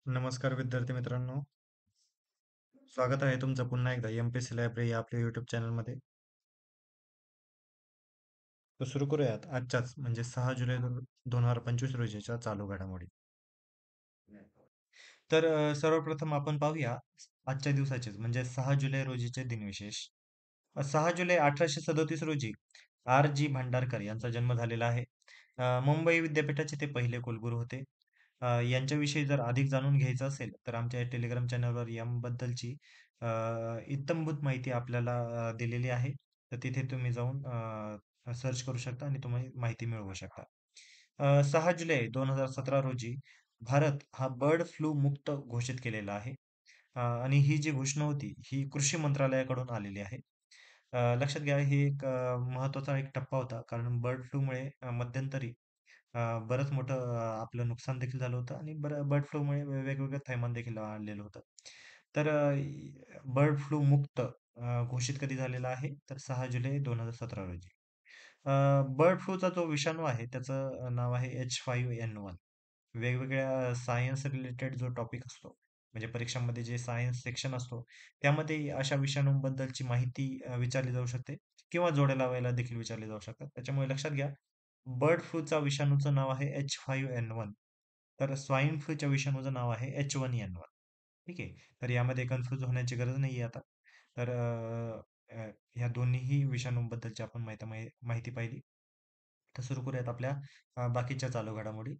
नमस्कार विद्यार्थी मित्रांनो, स्वागत आहे तुमचं पुन्हा एकदा एम-पी-एस-सी लायब्ररी या आपल्या यूट्यूब चॅनलमध्ये. तर सुरू करूयात आजच्याच म्हणजे 6 जुलै 2025 रोजीच्या चालू घडामोडी. तर सर्वप्रथम आपण पाहूया आजच्या दिवसाचेच म्हणजे 6 जुलै रोजीचे दिनविशेष. 6 जुलै 1837 रोजी आर जी भांडारकर यांचा जन्म झालेला आहे. मुंबई विद्यापीठाचे ते पहिले कुलगुरू होते. यांच्याविषयी जर अधिक जाणून घ्यायचं असेल तर आमच्या टेलिग्राम चॅनलवर याबद्दलची अ, इत्थंभूत माहिती आपल्याला दिलेली आहे. तर तिथे तुम्ही जाऊन सर्च करू शकता आणि तुम्ही माहिती मिळवू शकता. 6 जुलै 2017 रोजी भारत हा बर्ड फ्लू मुक्त घोषित केलेला आहे. आणि ही जी घोषणा होती ही कृषी मंत्रालयाकडून आलेली आहे. लक्षात घ्या ही एक महत्त्वाचा एक टप्पा होता कारण बर्ड फ्लूमुळे मध्यंतरी बरंच मोठं आपलं नुकसान देखील झालं होतं आणि बर्ड फ्लूमुळे वेगवेगळं थैमान देखील आलेलं होतं. तर बर्ड फ्लू मुक्त घोषित कधी झालेला आहे तर 6 जुलै 2017 रोजी. बर्ड फ्लूचा जो विषाणू आहे त्याचं नाव आहे H5N1. वेगवेगळ्या सायन्स रिलेटेड जो टॉपिक असतो म्हणजे परीक्षांमध्ये जे सायन्स सेक्शन असतो त्यामध्ये अशा विषाणूंबद्दलची माहिती विचारली जाऊ शकते किंवा जोड्या लावायला देखील विचारले जाऊ शकतात. त्याच्यामुळे लक्षात घ्या बर्ड फ्लूचा विषाणूचं नाव आहे H5N1. तर स्वाईन फ्लूच्या विषाणूचं नाव आहे H1N1. ठीक आहे. तर यामध्ये कन्फ्यूज होण्याची गरज नाहीये आता. तर ह्या दोन्हीही विषाणूंबद्दलची आपण माहिती पाहिली. तर सुरू करूयात आपल्या बाकीच्या चालू घडामोडी.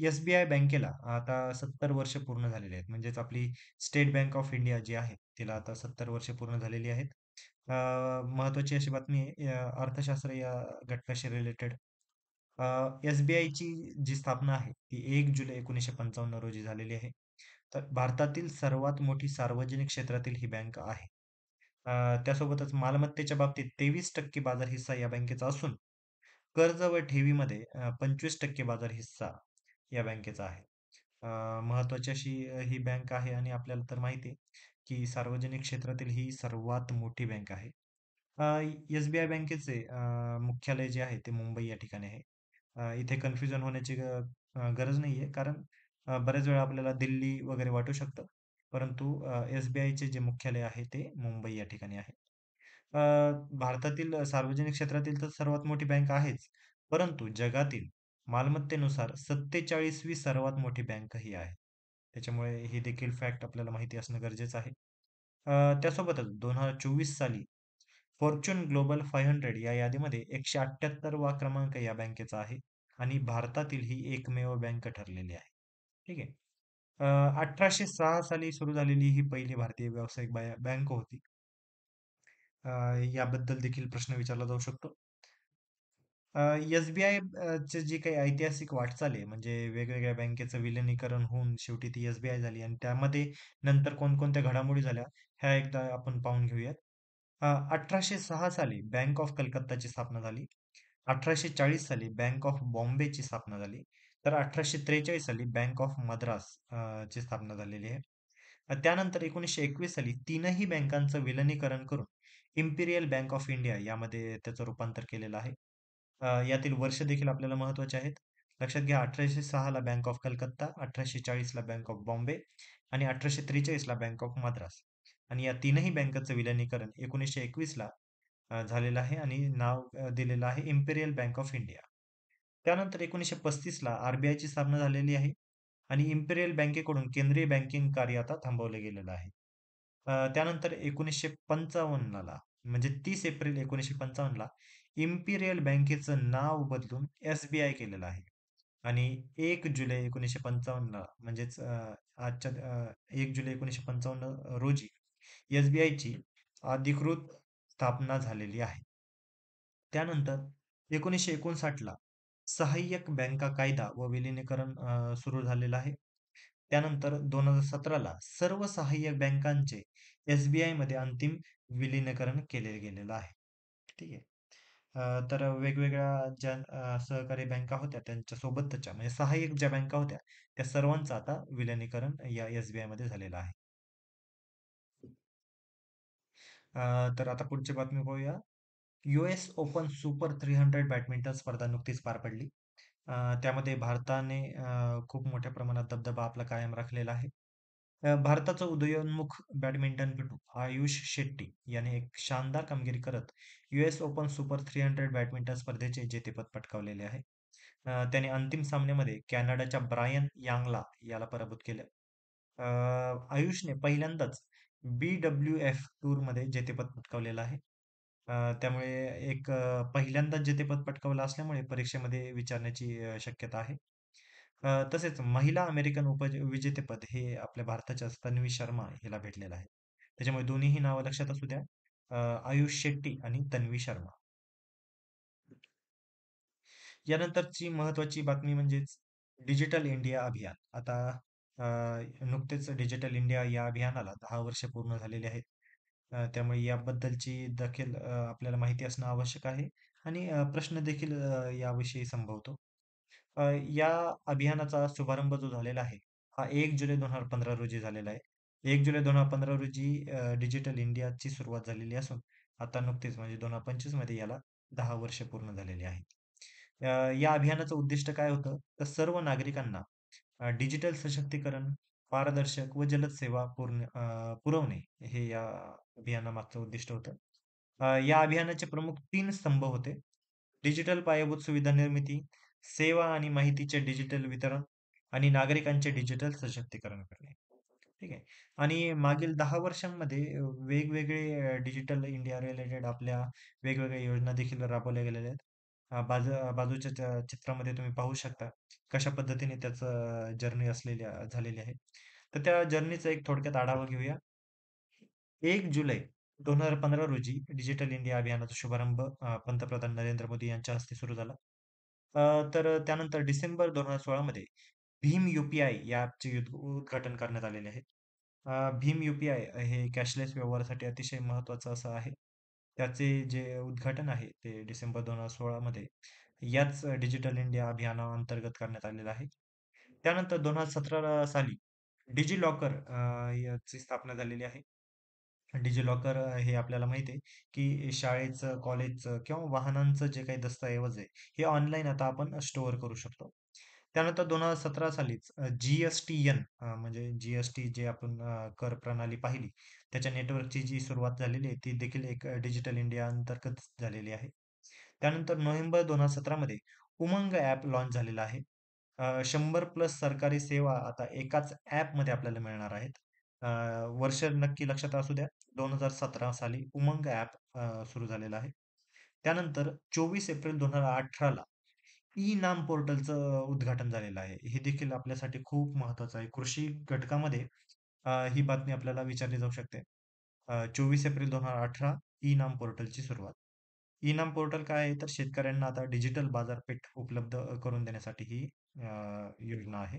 एस-बी-आय बँकेला आता 70 वर्ष पूर्ण झालेली आहेत. म्हणजेच आपली स्टेट बँक ऑफ इंडिया जी आहे, तिला आता 70 वर्ष पूर्ण झालेली आहेत. महत्त्वाची अशी बातमी आहे अर्थशास्त्र या घटकाशी रिलेटेड. एस-बी-आयची जी स्थापना आहे, ती 1 जुलै 1955 रोजी झालेली आहे. तर भारतातील सर्वात मोठी सार्वजनिक क्षेत्रातील ही बँक आहे. त्यासोबतच मालमत्तेच्या बाबतीत 23% बाजार हिस्सा या बँकेचा असून कर्ज व ठेवीमध्ये 25% बाजार हिस्सा या बँकेचा आहे. महत्वाची अशी ही बँक आहे आणि आपल्याला तर माहिती आहे, की सार्वजनिक क्षेत्रातील ही सर्वात मोठी बँक आहे. एस-बी-आय बँकेचे मुख्यालय जे आहे ते मुंबई या ठिकाणी आहे. इथे कन्फ्युजन होण्याची गरज नाहीये कारण बऱ्याच वेळा आपल्याला दिल्ली वगैरे वाटू शकतं. परंतु एस-बी-आयचे जे मुख्यालय आहे ते मुंबई या ठिकाणी आहे. अ, भारतातील सार्वजनिक क्षेत्रातील तर सर्वात मोठी बँक आहेच. परंतु जगातील मालमत्तेनुसार 47वी सर्वात मोठी बँक ही आहे. त्याच्यामुळे ही देखील फॅक्ट आपल्याला माहिती असणं गरजेचं आहे. त्यासोबतच 2024 साली फॉर्च्यून ग्लोबल 500 या यादीमध्ये 178वा क्रमांक या बँकेचा आहे आणि भारतातील ही एकमेव बँक ठरलेली आहे. ठीक आहे. 1806 साली सुरू झालेली ही पहिली भारतीय व्यावसायिक बँक होती. याबद्दल देखील प्रश्न विचारला जाऊ शकतो. एस-बी-आय ची जी काही ऐतिहासिक वाटचाल आहे, म्हणजे वेगवेगळ्या बँकेचं विलिनीकरण होऊन शेवटी ती एस-बी-आय झाली आणि त्यामध्ये नंतर कोणकोणत्या घडामोडी झाल्या, ह्या एकदा आपण पाहून घेऊयात. 1806 साली बँक ऑफ कलकत्ताची स्थापना झाली. 1840 साली बँक ऑफ बॉम्बेची स्थापना झाली. तर 1843 साली बँक ऑफ मद्रास ची स्थापना झालेली आहे. त्यानंतर 1921 साली तीनही बँकांचं विलिनीकरण करून इम्पिरियल बँक ऑफ इंडिया यामध्ये त्याचं रूपांतर केलेलं आहे. यातील वर्ष देखील आपल्याला महत्त्वाचे आहेत. लक्षात घ्या 1806 ला बँक ऑफ कलकत्ता, 1840 ला बँक ऑफ बॉम्बे आणि 1843 ला बँक ऑफ मद्रास. आणि या तीनही बँकांचं विलिनीकरण 1921 ला झालेलं आहे आणि नाव दिलेलं आहे इम्पेरियल बँक ऑफ इंडिया. त्यानंतर 1935 ला आर-बी-आयची स्थापना झालेली आहे आणि इम्पेरियल बँकेकडून केंद्रीय बँकिंग कार्य आता थांबवलं गेलेलं आहे. त्यानंतर 1955 ला म्हणजे 30 एप्रिल 1955 ला इम्पिरियल बँकेचं नाव बदलून एस-बी-आय केलेलं आहे. आणि 1 जुलै 1955 ला म्हणजेच आजच्या 1 जुलै 1955 रोजी एस-बी-आयची अधिकृत स्थापना झालेली आहे. त्यानंतर 1959 ला सहाय्यक बँका कायदा व विलिनीकरण सुरू झालेलं आहे. त्यानंतर 2017 ला सर्व सहाय्यक बँकांचे एस-बी-आय मध्ये अंतिम विलीनीकरण केले गेलेलं आहे. ठीक आहे. तर वेगवेगळ्या ज्या सहकारी बँका होत्या त्यांच्या सोबतच्या म्हणजे सहाय्यक ज्या बँका होत्या त्या सर्वांचं आता विलिनीकरण या एस-बी-आय मध्ये झालेलं आहे. तर आता पुढची बातमी पाहूया. US ओपन सुपर 300 बॅडमिंटन स्पर्धा नुकतीच पार पडली. त्यामध्ये भारताने खूप मोठ्या प्रमाणात दबदबा आपला कायम राखलेला आहे. भारताचा उदयोन्मुख बॅडमिंटनपटू आयुष शेट्टी याने एक शानदार कामगिरी करत US ओपन सुपर 300 बॅडमिंटन स्पर्धेचे जेतेपद पटकावलेले आहे. त्याने अंतिम सामन्यामध्ये कॅनडाच्या ब्रायन यांगला याला पराभूत केलं. अ, आयुषने पहिल्यांदाच BWF टूरमध्ये जेतेपद पटकावलेलं आहे. त्यामुळे एक पहिल्यांदाच जेतेपद पटकावलं असल्यामुळे परीक्षेमध्ये विचारण्याची शक्यता आहे. तसेच महिला अमेरिकन विजेतेपद हे आपल्या भारताच्याच तन्वी शर्मा हिला भेटलेलं आहे. त्याच्यामुळे दोन्हीही नावं लक्षात असू द्या. आयुष शेट्टी आणि तन्वी शर्मा. यानंतरची महत्त्वाची बातमी म्हणजेच डिजिटल इंडिया अभियान. आता नुकतेच डिजिटल इंडिया या अभियानाला 10 वर्ष पूर्ण झालेली आहेत. त्यामुळे याबद्दलची देखील आपल्याला माहिती असणं आवश्यक आहे आणि प्रश्न देखील याविषयी संभवतो. अ, या अभियानाचा शुभारंभ जो झालेला आहे, हा 1 जुलै 2015 रोजी झालेला आहे. 1 जुलै 2015 रोजी डिजिटल इंडियाची सुरुवात झालेली असून आता नुकतेच म्हणजे 2025 मध्ये याला 10 वर्ष पूर्ण झालेली आहेत. या अभियानाचं उद्दिष्ट काय होतं? तर सर्व नागरिकांना डिजिटल सशक्तीकरण, पारदर्शक व जलद सेवा पुरवणे हे या अभियानामागचं उद्दिष्ट होतं. या अभियानाचे प्रमुख 3 स्तंभ होते. डिजिटल पायाभूत सुविधा निर्मिती, सेवा आणि माहितीचे डिजिटल वितरण आणि नागरिकांचे डिजिटल सशक्तीकरण करणे. ठीक आहे. आणि मागील 10 वर्षांमध्ये वेगवेगळे डिजिटल इंडिया रिलेटेड आपल्या वेगवेगळ्या योजना देखील राबवल्या गेलेल्या आहेत. बाजूच्या चित्रामध्ये तुम्ही पाहू शकता कशा पद्धतीने त्याचं जर्नी झालेली आहे. तर त्या जर्नीचा एक थोडक्यात आढावा घेऊया. 1 जुलै 2015 रोजी डिजिटल इंडिया अभियानाचा शुभारंभ पंतप्रधान नरेंद्र मोदी यांच्या हस्ते सुरू झाला. तर त्यानंतर डिसेंबर 2016 मध्ये भीम UPI या ॲपचे उद्घाटन करण्यात आलेले आहे. भीम UPI हे कॅशलेस व्यवहारासाठी अतिशय महत्त्वाचं असं आहे. त्याचे जे उद्घाटन आहे ते डिसेंबर 2016 मध्ये याच डिजिटल इंडिया अभियानाअंतर्गत करण्यात आलेलं आहे. त्यानंतर 2017 साली डिजिलॉकर याची स्थापना झालेली आहे. डिजिलॉकर हे आपल्याला माहिती आहे, की शाळेचं, कॉलेजचं किंवा वाहनांचं जे काही दस्तऐवज आहे, हे ऑनलाईन आता आपण स्टोअर करू शकतो. त्यानंतर 2017 सालीच GSTN म्हणजे GST जे आपण कर प्रणाली पाहिली, त्याच्या नेटवर्कची जी सुरुवात झालेली आहे, ती देखील एक डिजिटल इंडिया अंतर्गत झालेली आहे. त्यानंतर नोव्हेंबर 2017 मध्ये उमंग ॲप लॉन्च झालेलं आहे. 100 प्लस सरकारी सेवा आता एकाच ॲपमध्ये आपल्याला मिळणार आहेत. वर्ष नक्की लक्षात असू द्या. 2017 साली उमंग ॲप सुरू झालेलं आहे. त्यानंतर 24 एप्रिल 2018 ला ई-नाम पोर्टलचं उद्घाटन झालेलं आहे. हे देखील आपल्यासाठी खूप महत्त्वाचं आहे. कृषी घटकामध्ये ही बातमी आपल्याला विचारली जाऊ शकते. 24 एप्रिल 2018 ई-नाम पोर्टलची सुरुवात. ई-नाम पोर्टल काय आहे? तर शेतकऱ्यांना आता डिजिटल बाजारपेठ उपलब्ध करून देण्यासाठी ही योजना आहे.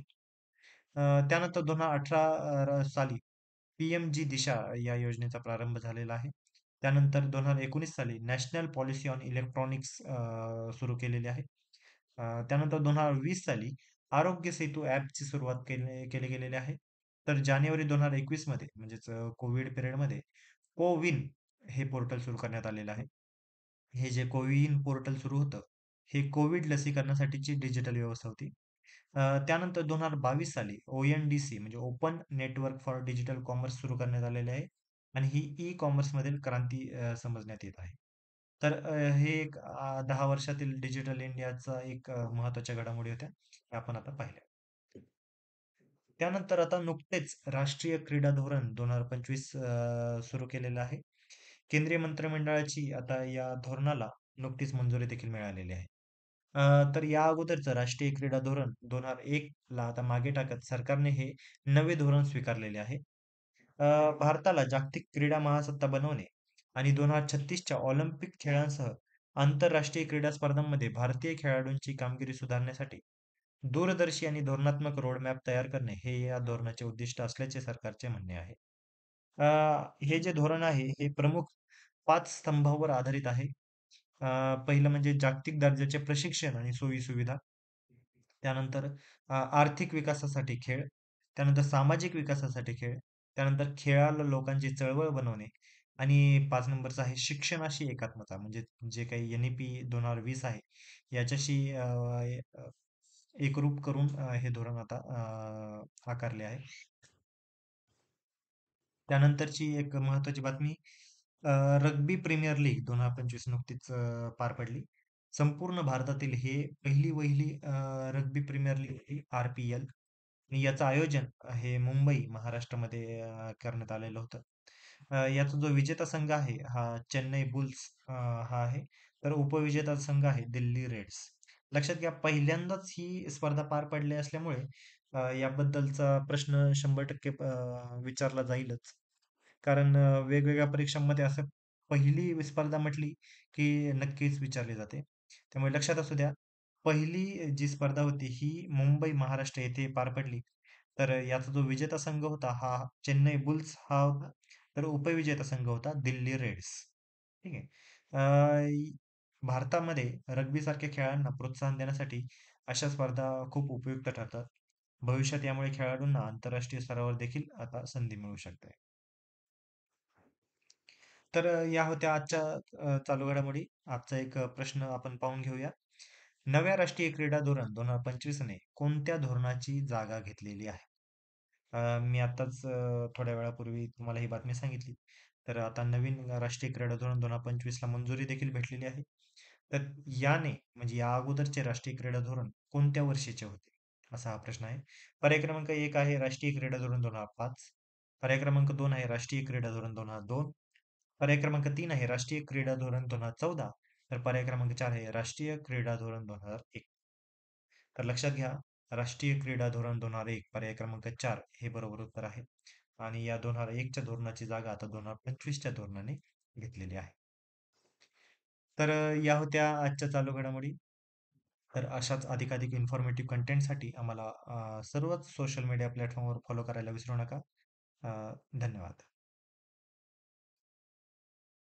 त्यानंतर 2018 साली PMG दिशा या योजनेचा प्रारंभ झालेला आहे. त्यानंतर 2019 साली नॅशनल पॉलिसी ऑन इलेक्ट्रॉनिक्स सुरू केलेली आहे. त्यानंतर 2020 साली आरोग्य सेतू ॲपची सुरुवात केली गेलेली आहे. तर जानेवारी 2021 मध्ये म्हणजेच कोविड पिरियडमध्ये कोविन हे पोर्टल सुरू करण्यात आलेलं आहे. हे जे कोविन पोर्टल सुरू होतं, हे कोविड लसीकरणासाठीची डिजिटल व्यवस्था होती. त्यानंतर 2022 साली ONDC म्हणजे open network for digital commerce सुरू करण्यात आलेले आहे आणि ही ई-कॉमर्स मधील क्रांती समजण्यात येत आहे. तर हे एक 10 वर्षातील डिजिटल इंडियाचा एक महत्त्वाच्या घडामोडी होत्या. त्या आपण आता पाहिल्या. त्यानंतर आता नुकतेच राष्ट्रीय क्रीडा धोरण 2025 सुरू केलेलं आहे. केंद्रीय मंत्रिमंडळाची आता या धोरणाला नुकतीच मंजुरी देखील मिळालेली आहे. तर या अगोदरचं राष्ट्रीय क्रीडा धोरण 2001 ला आता मागे टाकत सरकारने हे नवे धोरण स्वीकारलेले आहे. भारताला जागतिक क्रीडा महासत्ता बनवणे आणि 2036च्या ऑलिम्पिक खेळांसह आंतरराष्ट्रीय क्रीडा स्पर्धांमध्ये भारतीय खेळाडूंची कामगिरी सुधारण्यासाठी दूरदर्शी आणि धोरणात्मक रोडमॅप तयार करणे हे या धोरणाचे उद्दिष्ट असल्याचे सरकारचे म्हणणे आहे. हे जे धोरण आहे हे प्रमुख 5 स्तंभावर आधारित आहे. पहिलं म्हणजे जागतिक दर्जाचे प्रशिक्षण आणि सोयी-सुविधा. त्यानंतर आर्थिक विकासासाठी खेळ. त्यानंतर सामाजिक विकासासाठी खेळ. त्यानंतर खेळाला लोकांची चळवळ बनवणे आणि 5 नंबरचं आहे शिक्षणाशी एकात्मता. म्हणजे जे काही NEP 2020 आहे याच्याशी एकरूप करून हे धोरण आता आकारले आहे. त्यानंतरची एक महत्त्वाची बातमी, अ, रग्बी प्रीमियर लीग 2025 नुकतीच पार पडली. संपूर्ण भारतातील हे पहिली-वहिली रग्बी प्रीमियर लीग होती, RPL. आणि याचं आयोजन हे मुंबई, महाराष्ट्रामध्ये करण्यात आलेलं होतं. याचा जो विजेता संघ आहे, हा चेन्नई बुल्स हा आहे. तर उपविजेता संघ आहे दिल्ली रेड्स. लक्षात घ्या, पहिल्यांदाच ही स्पर्धा पार पडली असल्यामुळे याबद्दलचा प्रश्न 100% विचारला जाईलच. कारण वेगवेगळ्या परीक्षांमध्ये असं पहिली स्पर्धा म्हटली, की नक्कीच विचारली जाते. त्यामुळे लक्षात असू द्या, पहिली जी स्पर्धा होती ही मुंबई, महाराष्ट्र येथे पार पडली. तर याचा जो विजेता संघ होता हा चेन्नई बुल्स हा होता. तर उपविजेता संघ होता दिल्ली रेड्स. ठीक आहे. भारतामध्ये रग्बीसारख्या खेळांना प्रोत्साहन देण्यासाठी अशा स्पर्धा खूप उपयुक्त ठरतात. भविष्यात यामुळे खेळाडूंना आंतरराष्ट्रीय स्तरावर देखील आता संधी मिळू शकते. तर या होत्या आजच्या चालू घडामोडी. आजचा एक प्रश्न आपण पाहून घेऊया. नव्या राष्ट्रीय क्रीडा धोरण 2025 ने कोणत्या धोरणाची जागा घेतलेली आहे? मी आत्ताच थोड्या वेळापूर्वी तुम्हाला ही बातमी सांगितली. तर आता नवीन राष्ट्रीय क्रीडा धोरण 2025 ला मंजुरी देखील भेटलेली आहे. तर याने म्हणजे या अगोदरचे राष्ट्रीय क्रीडा धोरण कोणत्या वर्षीचे होते? असा हा प्रश्न आहे. पर्याय क्रमांक 1 आहे राष्ट्रीय क्रीडा धोरण 2005. पर्याय क्रमांक 2 आहे राष्ट्रीय क्रीडा धोरण 2002. पर्याय क्रमांक 3 आहे राष्ट्रीय क्रीडा धोरण 2014. तर पर्याय क्रमांक 4 आहे राष्ट्रीय क्रीडा धोरण 2001. तर लक्षात घ्या, राष्ट्रीय क्रीडा धोरण 2001 पर्याय क्रमांक 4 हे बरोबर उत्तर आहे. आणि या 2001 च्या धोरणाची जागा आता 2025 च्या धोरणाने घेतलेली आहे. तर या होत्या आजच्या चालू घडामोडी. तर अशाच अधिकाधिक इन्फॉर्मेटिव्ह कंटेंटसाठी आम्हाला सर्वच सोशल मीडिया प्लॅटफॉर्मवर फॉलो करायला विसरू नका. धन्यवाद.